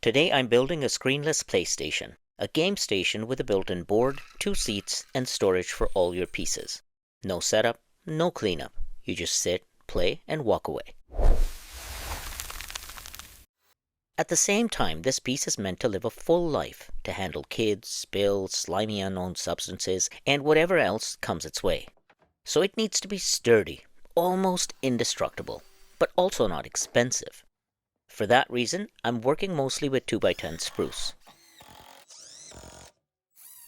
Today I'm building a screenless PlayStation, a game station with a built-in board, 2 seats, and storage for all your pieces. No setup, no cleanup. You just sit, play, and walk away. At the same time, this piece is meant to live a full life, to handle kids, spills, slimy unknown substances, and whatever else comes its way. So it needs to be sturdy, almost indestructible, but also not expensive. For that reason, I'm working mostly with 2x10 spruce.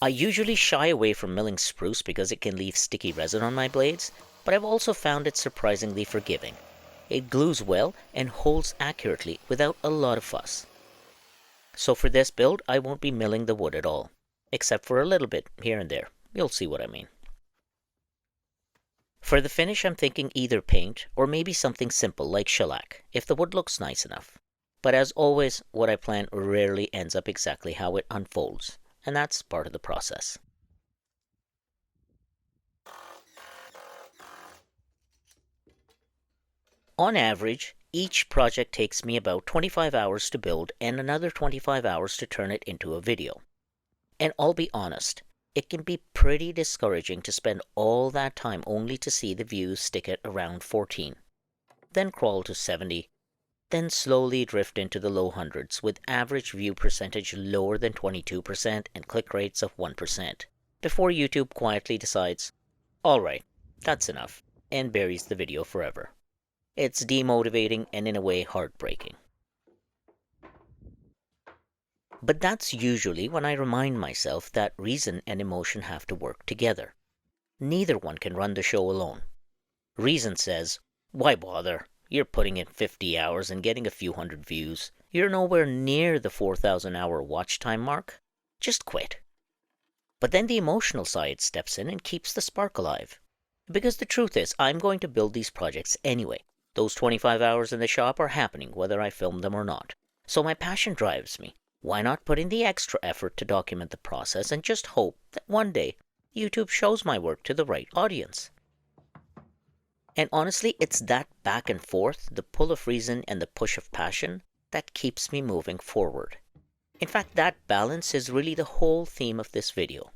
I usually shy away from milling spruce because it can leave sticky resin on my blades, but I've also found it surprisingly forgiving. It glues well and holds accurately without a lot of fuss. So for this build, I won't be milling the wood at all, except for a little bit here and there. You'll see what I mean. For the finish, I'm thinking either paint or maybe something simple like shellac, if the wood looks nice enough. But as always, what I plan rarely ends up exactly how it unfolds, and that's part of the process. On average, each project takes me about 25 hours to build and another 25 hours to turn it into a video. And I'll be honest, it can be pretty discouraging to spend all that time only to see the views stick at around 14, then crawl to 70, then slowly drift into the low hundreds with average view percentage lower than 22% and click rates of 1%, before YouTube quietly decides, alright, that's enough, and buries the video forever. It's demotivating and in a way heartbreaking. But that's usually when I remind myself that reason and emotion have to work together. Neither one can run the show alone. Reason says, why bother? You're putting in 50 hours and getting a few hundred views. You're nowhere near the 4,000 hour watch time mark. Just quit. But then the emotional side steps in and keeps the spark alive. Because the truth is, I'm going to build these projects anyway. Those 25 hours in the shop are happening whether I film them or not. So my passion drives me. Why not put in the extra effort to document the process and just hope that one day YouTube shows my work to the right audience? And honestly, it's that back and forth, the pull of reason and the push of passion, that keeps me moving forward. In fact, that balance is really the whole theme of this video.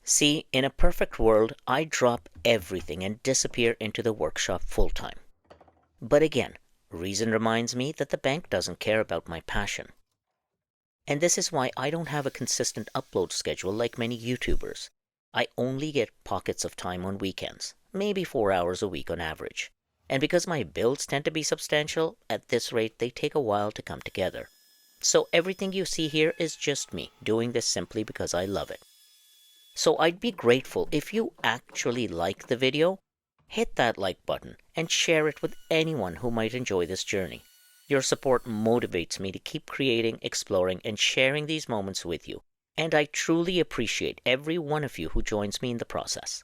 See, in a perfect world, I'd drop everything and disappear into the workshop full-time. But again, reason reminds me that the bank doesn't care about my passion. And this is why I don't have a consistent upload schedule like many YouTubers. I only get pockets of time on weekends, maybe 4 hours a week on average. And because my builds tend to be substantial, at this rate they take a while to come together. So everything you see here is just me doing this simply because I love it. So I'd be grateful if you actually like the video, hit that like button and share it with anyone who might enjoy this journey. Your support motivates me to keep creating, exploring, and sharing these moments with you, and I truly appreciate every one of you who joins me in the process.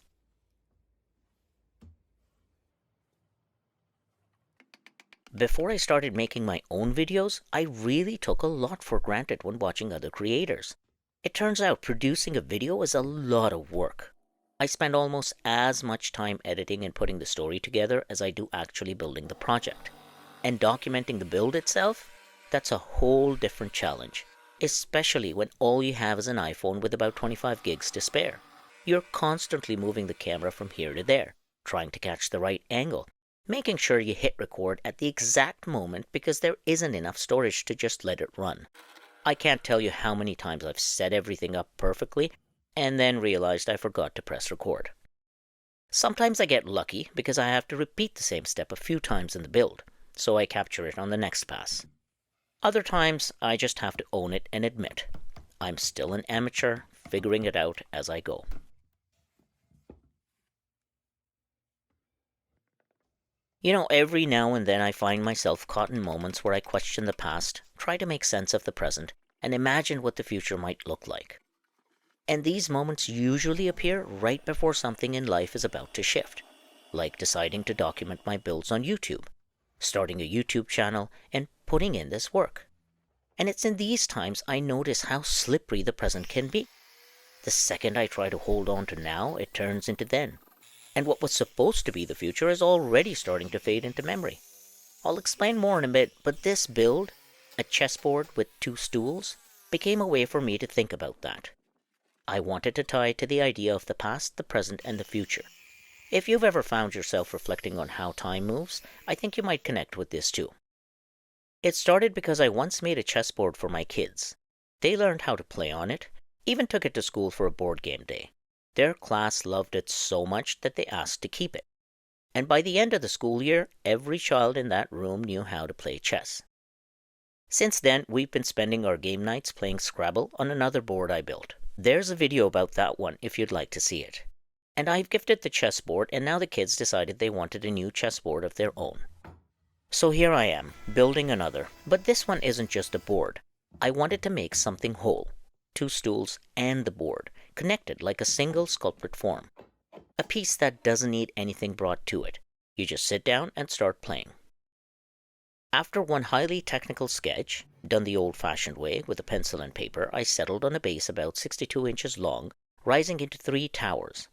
Before I started making my own videos, I really took a lot for granted when watching other creators. It turns out producing a video is a lot of work. I spend almost as much time editing and putting the story together as I do actually building the project. And documenting the build itself, that's a whole different challenge, especially when all you have is an iPhone with about 25 gigs to spare. You're constantly moving the camera from here to there, trying to catch the right angle, making sure you hit record at the exact moment because there isn't enough storage to just let it run. I can't tell you how many times I've set everything up perfectly and then realized I forgot to press record. Sometimes I get lucky because I have to repeat the same step a few times in the build, so I capture it on the next pass. Other times, I just have to own it and admit, I'm still an amateur, figuring it out as I go. You know, every now and then I find myself caught in moments where I question the past, try to make sense of the present, and imagine what the future might look like. And these moments usually appear right before something in life is about to shift, like deciding to document my builds on YouTube, starting a YouTube channel, and putting in this work. And it's in these times I notice how slippery the present can be. The second I try to hold on to now, it turns into then. and what was supposed to be the future is already starting to fade into memory. I'll explain more in a bit, but this build, a chessboard with 2 stools, became a way for me to think about that. I wanted to tie it to the idea of the past, the present, and the future. If you've ever found yourself reflecting on how time moves, I think you might connect with this too. It started because I once made a chessboard for my kids. They learned how to play on it, even took it to school for a board game day. Their class loved it so much that they asked to keep it. And by the end of the school year, every child in that room knew how to play chess. Since then, we've been spending our game nights playing Scrabble on another board I built. There's a video about that one if you'd like to see it. And I've gifted the chessboard, and now the kids decided they wanted a new chessboard of their own. So here I am, building another, but this one isn't just a board. I wanted to make something whole. 2 stools and the board, connected like a single sculpted form. A piece that doesn't need anything brought to it. You just sit down and start playing. After one highly technical sketch, done the old-fashioned way with a pencil and paper, I settled on a base about 62 inches long, rising into 3 towers.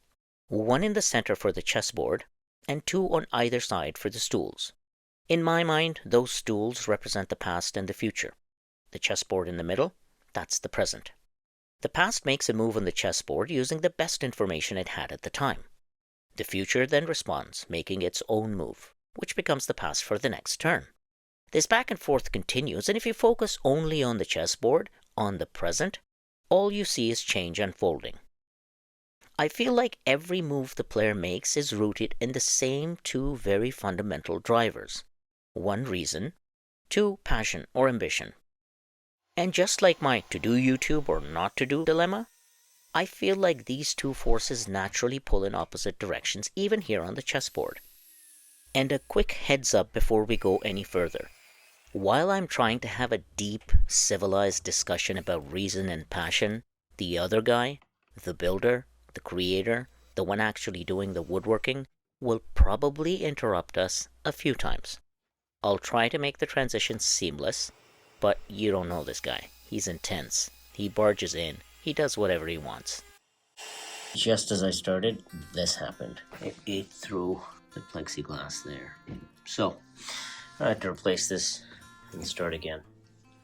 1 in the center for the chessboard, and 2 on either side for the stools. In my mind, those stools represent the past and the future. The chessboard in the middle, that's the present. The past makes a move on the chessboard using the best information it had at the time. The future then responds, making its own move, which becomes the past for the next turn. This back and forth continues, and if you focus only on the chessboard, on the present, all you see is change unfolding. I feel like every move the player makes is rooted in the same 2 very fundamental drivers. 1, reason, 2, passion or ambition. And just like my to do YouTube or not to do dilemma, I feel like these 2 forces naturally pull in opposite directions even here on the chessboard. And a quick heads up before we go any further. While I'm trying to have a deep, civilized discussion about reason and passion, the other guy, the builder, the creator, the one actually doing the woodworking, will probably interrupt us a few times. I'll try to make the transition seamless, but you don't know this guy. He's intense. He barges in. He does whatever he wants. Just as I started, this happened. It ate through the plexiglass there. So, I had to replace this and start again.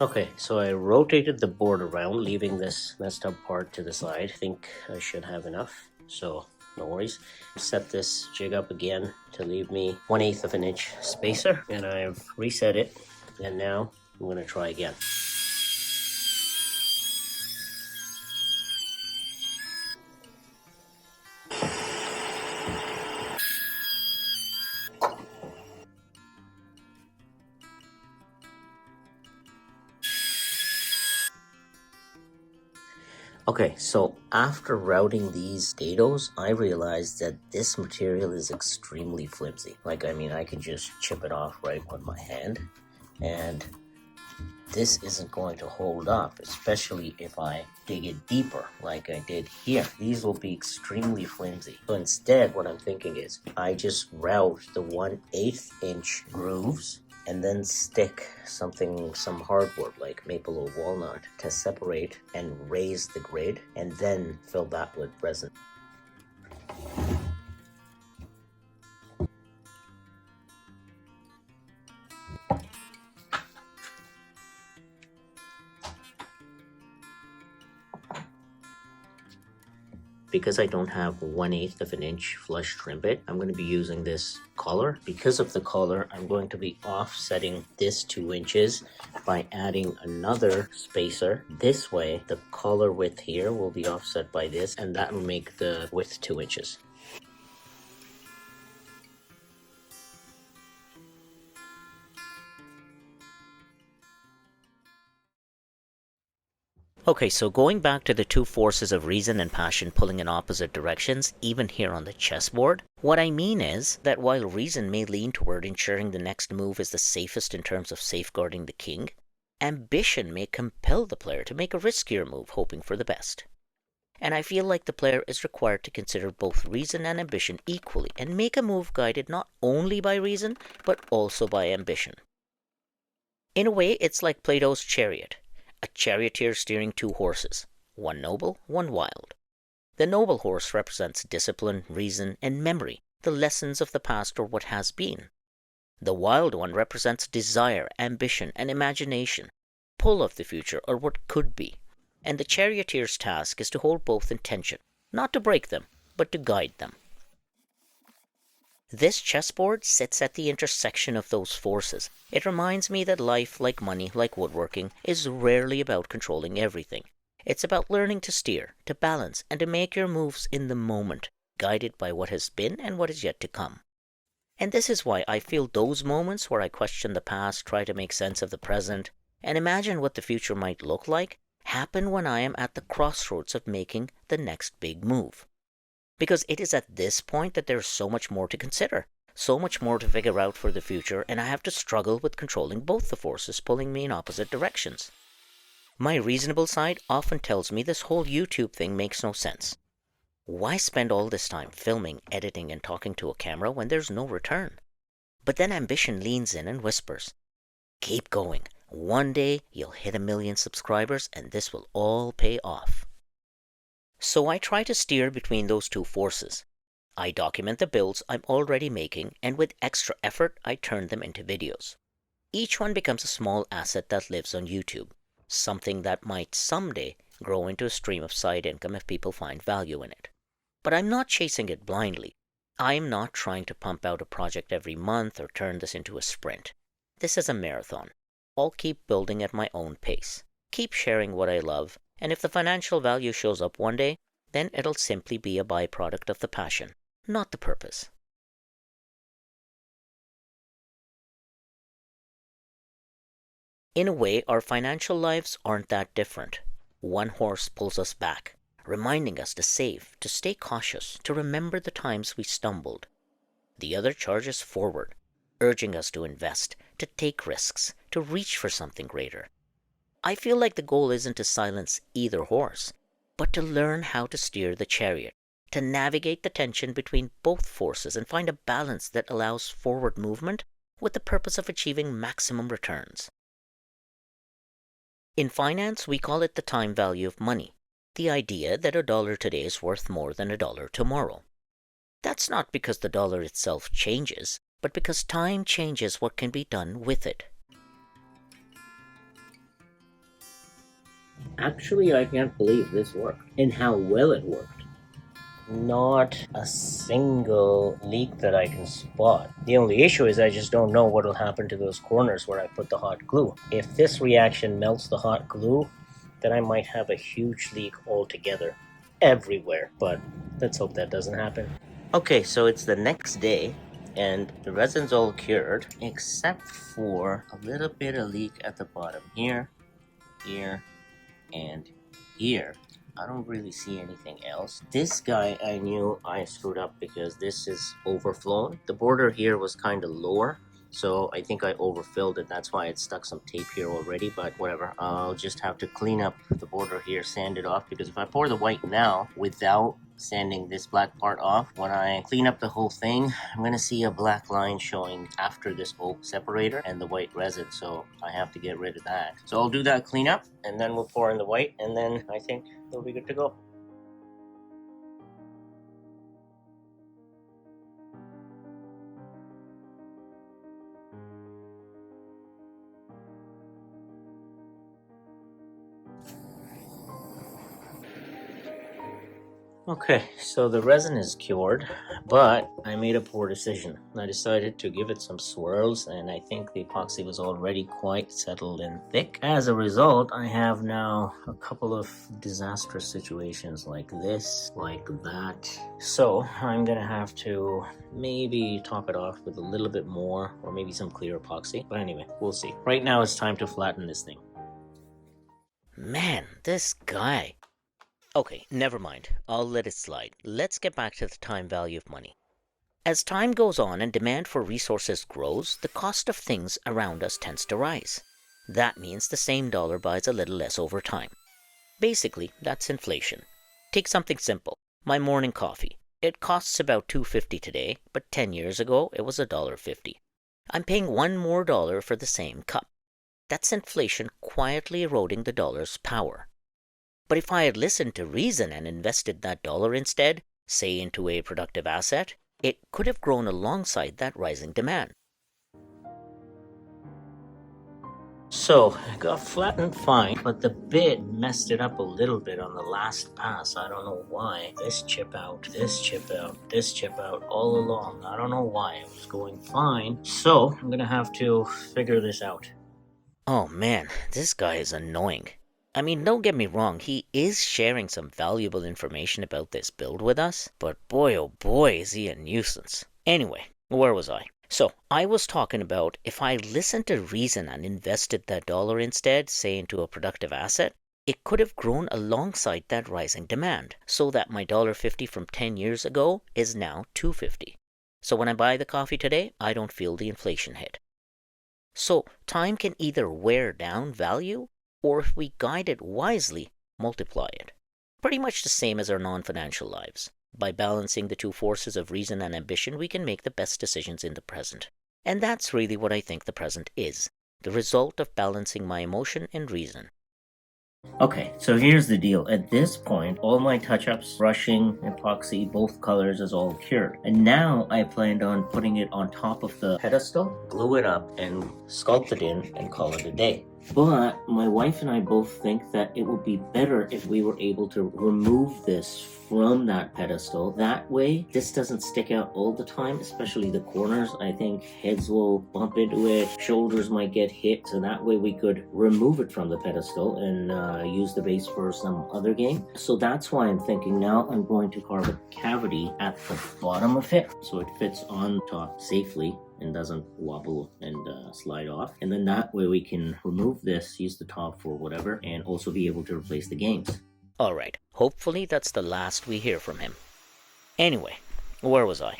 Okay, so I rotated the board around, leaving this messed up part to the side. I think I should have enough, so no worries. Set this jig up again to leave me 1/8 of an inch spacer, and I've reset it, and now I'm going to try again. Okay, so after routing these dados, I realized that this material is extremely flimsy. I can just chip it off right with my hand, and this isn't going to hold up, especially if I dig it deeper like I did here. These will be extremely flimsy. So instead, what I'm thinking is I just route the 1/8 inch grooves and then stick some hardwood like maple or walnut to separate and raise the grid, and then fill that with resin. Because I don't have 1/8 of an inch flush trim bit, I'm going to be using this collar. Because of the collar, I'm going to be offsetting this 2 inches by adding another spacer. This way, the collar width here will be offset by this, and that will make the width 2 inches. Okay, so going back to the 2 forces of reason and passion pulling in opposite directions, even here on the chessboard, what I mean is that while reason may lean toward ensuring the next move is the safest in terms of safeguarding the king, ambition may compel the player to make a riskier move, hoping for the best. And I feel like the player is required to consider both reason and ambition equally, and make a move guided not only by reason, but also by ambition. In a way, it's like Plato's chariot. A charioteer steering 2 horses, one noble, one wild. The noble horse represents discipline, reason, and memory, the lessons of the past or what has been. The wild one represents desire, ambition, and imagination, pull of the future or what could be. And the charioteer's task is to hold both in tension, not to break them, but to guide them. This chessboard sits at the intersection of those forces. It reminds me that life, like money, like woodworking, is rarely about controlling everything. It's about learning to steer, to balance, and to make your moves in the moment, guided by what has been and what is yet to come. And this is why I feel those moments where I question the past, try to make sense of the present, and imagine what the future might look like, happen when I am at the crossroads of making the next big move. Because it is at this point that there's so much more to consider, so much more to figure out for the future, and I have to struggle with controlling both the forces pulling me in opposite directions. My reasonable side often tells me this whole YouTube thing makes no sense. Why spend all this time filming, editing, and talking to a camera when there's no return? But then ambition leans in and whispers, keep going. One day you'll hit 1 million subscribers and this will all pay off. So I try to steer between those two forces. I document the builds I'm already making, and with extra effort I turn them into videos. Each one becomes a small asset that lives on YouTube, something that might someday grow into a stream of side income if people find value in it. But I'm not chasing it blindly. I'm not trying to pump out a project every month or turn this into a sprint. This is a marathon. I'll keep building at my own pace, keep sharing what I love, and if the financial value shows up one day, then it'll simply be a byproduct of the passion, not the purpose. In a way, our financial lives aren't that different. One horse pulls us back, reminding us to save, to stay cautious, to remember the times we stumbled. The other charges forward, urging us to invest, to take risks, to reach for something greater. I feel like the goal isn't to silence either horse, but to learn how to steer the chariot, to navigate the tension between both forces and find a balance that allows forward movement with the purpose of achieving maximum returns. In finance, we call it the time value of money, the idea that $1 today is worth more than $1 tomorrow. That's not because the dollar itself changes, but because time changes what can be done with it. Actually, I can't believe this worked, and how well it worked. Not a single leak that I can spot. The only issue is I just don't know what will happen to those corners where I put the hot glue. If this reaction melts the hot glue, then I might have a huge leak altogether, everywhere, but let's hope that doesn't happen. Okay, so it's the next day, and the resin's all cured, except for a little bit of leak at the bottom here, and here. I don't really see anything else. This guy I knew I screwed up because this is overflown. The border here was kind of lower, so I think I overfilled it. That's why it stuck some tape here already, but whatever. I'll just have to clean up the border here, sand it off, because if I pour the white now without sanding this black part off, when I clean up the whole thing, I'm gonna see a black line showing after this oak separator and the white resin, so I have to get rid of that. So I'll do that cleanup, and then we'll pour in the white, and then I think it'll be good to go. Okay, so the resin is cured, but I made a poor decision. I decided to give it some swirls, and I think the epoxy was already quite settled and thick. As a result, I have now a couple of disastrous situations like this, like that. So I'm gonna have to maybe top it off with a little bit more, or maybe some clear epoxy. But anyway, we'll see. Right now it's time to flatten this thing. Man, this guy. Okay, never mind. I'll let it slide. Let's get back to the time value of money. As time goes on and demand for resources grows, the cost of things around us tends to rise. That means the same dollar buys a little less over time. Basically, that's inflation. Take something simple. My morning coffee. It costs about $2.50 today, but 10 years ago it was $1.50. I'm paying $1 more for the same cup. That's inflation quietly eroding the dollar's power. But if I had listened to reason and invested that dollar instead, say into a productive asset, it could have grown alongside that rising demand. So, I got flattened fine, but the bit messed it up a little bit on the last pass. I don't know why. This chip out, this chip out, this chip out, all along. I don't know why. It was going fine. So, I'm gonna have to figure this out. Oh man, this guy is annoying. I mean, don't get me wrong, he is sharing some valuable information about this build with us, but boy oh boy is he a nuisance. Anyway, where was I? So, I was talking about if I listened to reason and invested that dollar instead, say into a productive asset, it could have grown alongside that rising demand, so that my $1.50 from 10 years ago is now $2.50. So when I buy the coffee today, I don't feel the inflation hit. So time can either wear down value, or if we guide it wisely, multiply it. Pretty much the same as our non-financial lives. By balancing the two forces of reason and ambition, we can make the best decisions in the present. And that's really what I think the present is, the result of balancing my emotion and reason. Okay, so here's the deal. At this point, all my touch-ups, brushing, epoxy, both colors is all cured. And now I planned on putting it on top of the pedestal, glue it up, and sculpt it in and call it a day. But my wife and I both think that it would be better if we were able to remove this from that pedestal. That way, this doesn't stick out all the time, especially the corners. I think heads will bump into it, shoulders might get hit, so that way we could remove it from the pedestal and use the base for some other game. So that's why I'm thinking now I'm going to carve a cavity at the bottom of it so it fits on top safely and doesn't wobble and slide off. And then that way we can remove this, use the top for whatever, and also be able to replace the games. Alright, hopefully that's the last we hear from him. Anyway, where was I?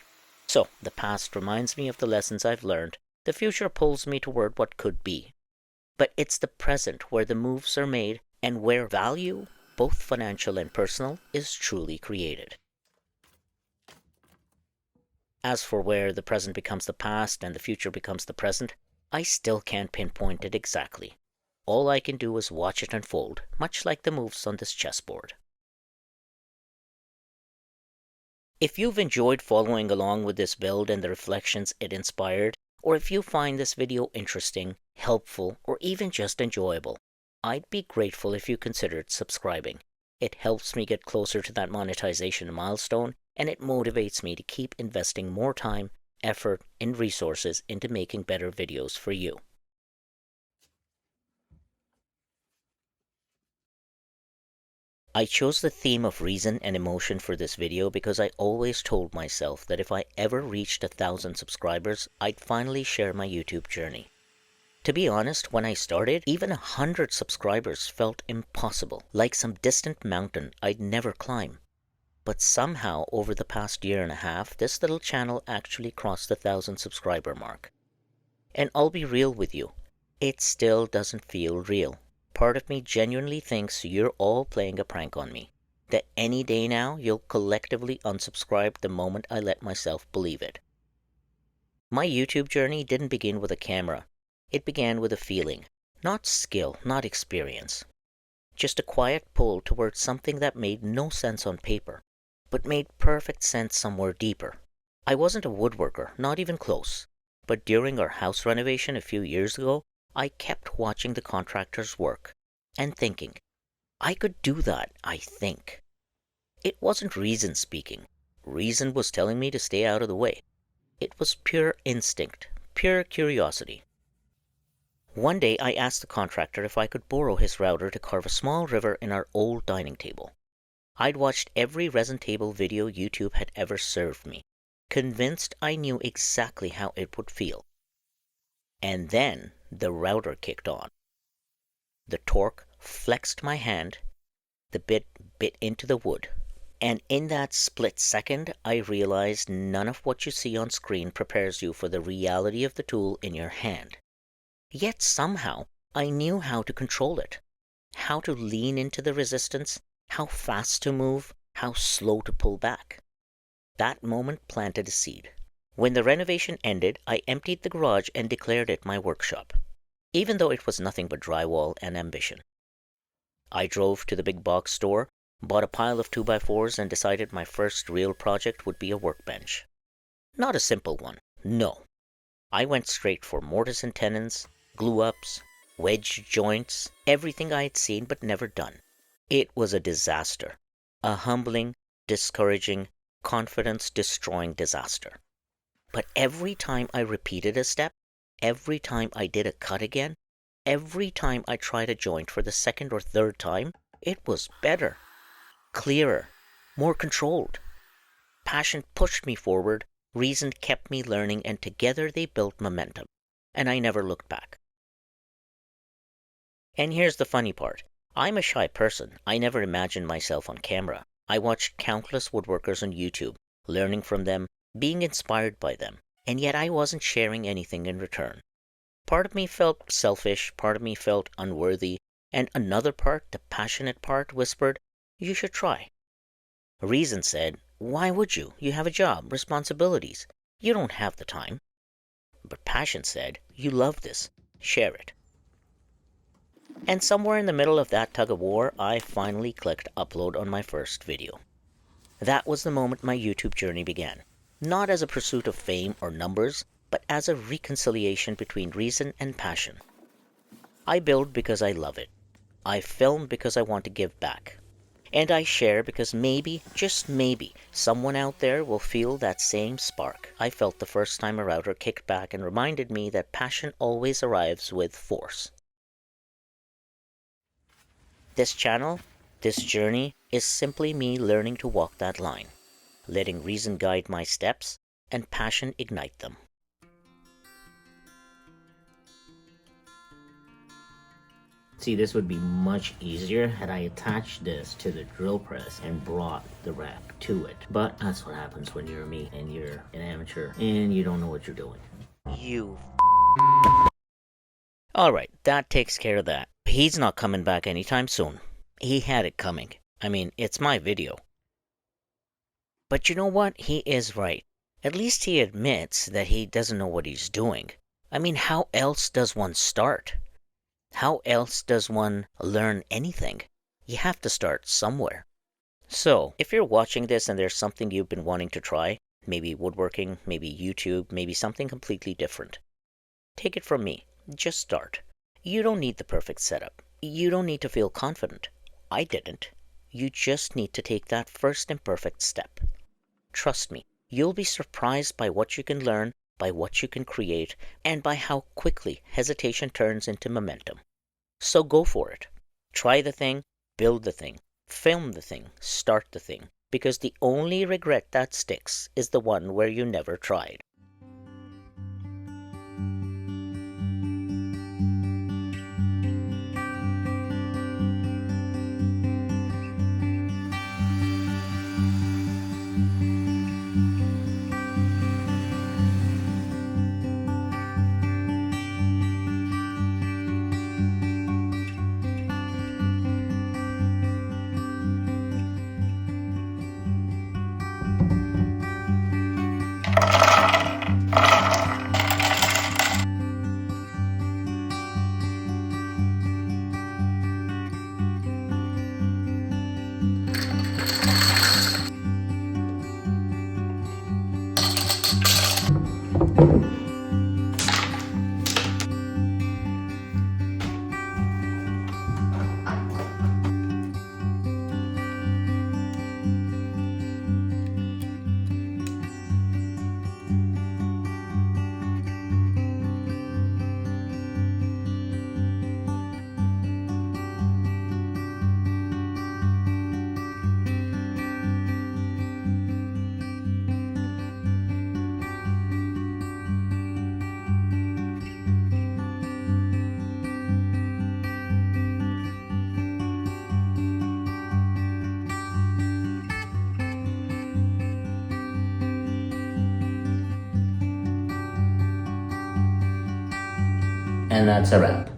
So, the past reminds me of the lessons I've learned, the future pulls me toward what could be. But it's the present where the moves are made and where value, both financial and personal, is truly created. As for where the present becomes the past and the future becomes the present, I still can't pinpoint it exactly. All I can do is watch it unfold, much like the moves on this chessboard. If you've enjoyed following along with this build and the reflections it inspired, or if you find this video interesting, helpful, or even just enjoyable, I'd be grateful if you considered subscribing. It helps me get closer to that monetization milestone, and it motivates me to keep investing more time, effort, and resources into making better videos for you. I chose the theme of reason and emotion for this video because I always told myself that if I ever reached 1,000 subscribers, I'd finally share my YouTube journey. To be honest, when I started, even 100 subscribers felt impossible, like some distant mountain I'd never climb. But somehow, over the past year and a half, this little channel actually crossed the 1,000 subscriber mark. And I'll be real with you, it still doesn't feel real. Part of me genuinely thinks you're all playing a prank on me. That any day now, you'll collectively unsubscribe the moment I let myself believe it. My YouTube journey didn't begin with a camera. It began with a feeling. Not skill, not experience. Just a quiet pull towards something that made no sense on paper, but made perfect sense somewhere deeper. I wasn't a woodworker, not even close. But during our house renovation a few years ago, I kept watching the contractors work and thinking, I could do that, I think. It wasn't reason speaking. Reason was telling me to stay out of the way. It was pure instinct, pure curiosity. One day I asked the contractor if I could borrow his router to carve a small river in our old dining table. I'd watched every resin table video YouTube had ever served me, convinced I knew exactly how it would feel. And then the router kicked on. The torque flexed my hand, the bit bit into the wood, and in that split second I realized none of what you see on screen prepares you for the reality of the tool in your hand. Yet somehow I knew how to control it, how to lean into the resistance, how fast to move, how slow to pull back. That moment planted a seed. When the renovation ended, I emptied the garage and declared it my workshop, even though it was nothing but drywall and ambition. I drove to the big box store, bought a pile of 2x4s, and decided my first real project would be a workbench. Not a simple one, no. I went straight for mortise and tenons, glue-ups, wedge joints, everything I had seen but never done. It was a disaster. A humbling, discouraging, confidence-destroying disaster. But every time I repeated a step, every time I did a cut again, every time I tried a joint for the second or third time, it was better, clearer, more controlled. Passion pushed me forward, reason kept me learning, and together they built momentum. And I never looked back. And here's the funny part. I'm a shy person. I never imagined myself on camera. I watched countless woodworkers on YouTube, learning from them, being inspired by them, and yet I wasn't sharing anything in return. Part of me felt selfish, part of me felt unworthy, and another part, the passionate part, whispered, "You should try." Reason said, "Why would you? You have a job, responsibilities. You don't have the time." But passion said, "You love this. Share it." And somewhere in the middle of that tug of war, I finally clicked upload on my first video. That was the moment my YouTube journey began. Not as a pursuit of fame or numbers, but as a reconciliation between reason and passion. I build because I love it. I film because I want to give back. And I share because maybe, just maybe, someone out there will feel that same spark I felt the first time a router kicked back and reminded me that passion always arrives with force. This channel, this journey, is simply me learning to walk that line, letting reason guide my steps and passion ignite them. See, this would be much easier had I attached this to the drill press and brought the rack to it. But that's what happens when you're me and you're an amateur and you don't know what you're doing. Alright, that takes care of that. He's not coming back anytime soon. He had it coming. I mean, it's my video. But you know what? He is right. At least he admits that he doesn't know what he's doing. I mean, how else does one start? How else does one learn anything? You have to start somewhere. So, if you're watching this and there's something you've been wanting to try, maybe woodworking, maybe YouTube, maybe something completely different, take it from me. Just start. You don't need the perfect setup. You don't need to feel confident. I didn't. You just need to take that first imperfect step. Trust me, you'll be surprised by what you can learn, by what you can create, and by how quickly hesitation turns into momentum. So go for it. Try the thing, build the thing, film the thing, start the thing, because the only regret that sticks is the one where you never tried. And that's a wrap.